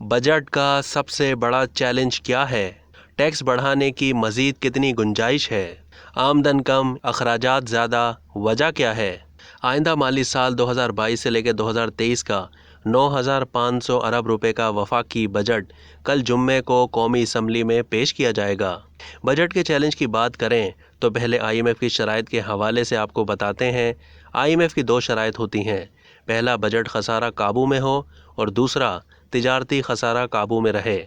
Budget का सबसे बड़ा चैलेंज क्या है? टैक्स बढ़ाने की मज़ीद कितनी गुंजाइश है? आमदन कम, अखराजात ज़्यादा, वजह क्या है? आइंदा माली साल 2022 से लेकर 2023 का 9,500 अरब रुपए का वफाकी बजट कल जुम्मे को कौमी असम्बली में पेश किया जाएगा। बजट के चैलेंज की बात करें तो पहले IMF की शराइत के हवाले से आपको बताते हैं। IMF की दो शराइत होती हैं। पहला, बजट खसारा काबू में हो, और दूसरा, तिजारती खसारा काबू में रहे।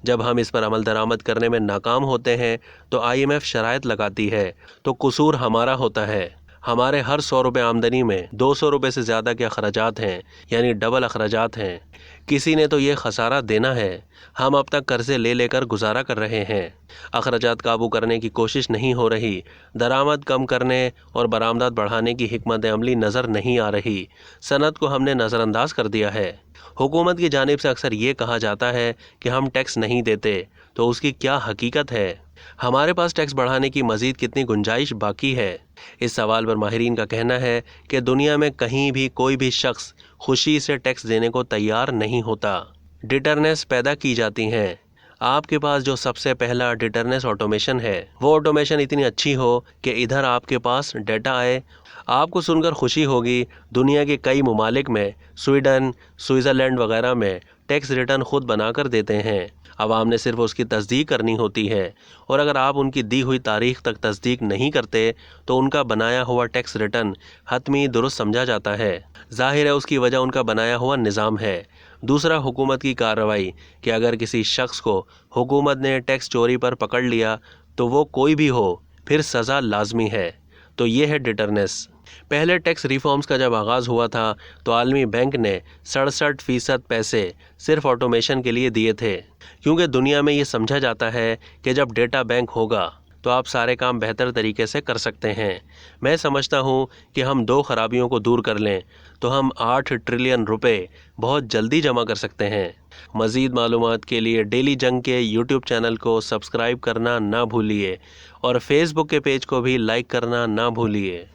जब हम इस पर अमल दरामद करने में नाकाम होते हैं तो IMF शराइत लगाती है तो कसूर हमारा होता है। हमारे हर 100 रुपये आमदनी में 200 रुपये से ज़्यादा के अखराजात हैं, यानी डबल अखराजात हैं। किसी ने तो ये खसारा देना है। हम अब तक कर्जे ले लेकर गुजारा कर रहे हैं। अखराजात काबू करने की कोशिश नहीं हो रही। दरामद कम करने और बरामदात बढ़ाने की हिकमत अमली नज़र नहीं आ रही। सनत को हमने नज़रअंदाज कर दिया है। हुकूमत की जानिब से अक्सर ये कहा जाता है कि हम टैक्स नहीं देते, तो उसकी क्या हकीकत है? हमारे पास टैक्स बढ़ाने की मज़ीद कितनी गुंजाइश बाकी है? इस सवाल पर माहिरीन का कहना है कि दुनिया में कहीं भी कोई भी शख्स खुशी से टैक्स देने को तैयार नहीं होता। डिटरनेस पैदा की जाती हैं। आपके पास जो सबसे पहला डिटरनेस ऑटोमेशन है, वो ऑटोमेशन इतनी अच्छी हो कि इधर आपके पास डेटा आए। आपको सुनकर खुशी होगी, दुनिया के कई ममालिक में, स्वीडन, स्विट्ज़रलैंड वगैरह में टैक्स रिटर्न खुद बनाकर देते हैं। आवाम ने सिर्फ उसकी तस्दीक करनी होती है, और अगर आप उनकी दी हुई तारीख तक तस्दीक नहीं करते तो उनका बनाया हुआ टैक्स रिटर्न हतमी दुरुस्त समझा जाता है। जाहिर है उसकी वजह उनका बनाया हुआ निज़ाम है। दूसरा, हुकूमत की कार्रवाई कि अगर किसी शख्स को हुकूमत ने टैक्स चोरी पर पकड़ लिया तो वो कोई भी हो, फिर सज़ा लाजमी है। तो ये है डिटरनेस। पहले टैक्स रिफॉर्म्स का जब आगाज़ हुआ था तो आलमी बैंक ने 67% पैसे सिर्फ ऑटोमेशन के लिए दिए थे, क्योंकि दुनिया में ये समझा जाता है कि जब डेटा बैंक होगा तो आप सारे काम बेहतर तरीके से कर सकते हैं। मैं समझता हूँ कि हम दो खराबियों को दूर कर लें तो हम 8 ट्रिलियन रुपए बहुत जल्दी जमा कर सकते हैं। मज़ीद मालूमात के लिए डेली जंग के YouTube चैनल को सब्सक्राइब करना ना भूलिए, और फेसबुक के पेज को भी लाइक करना ना भूलिए।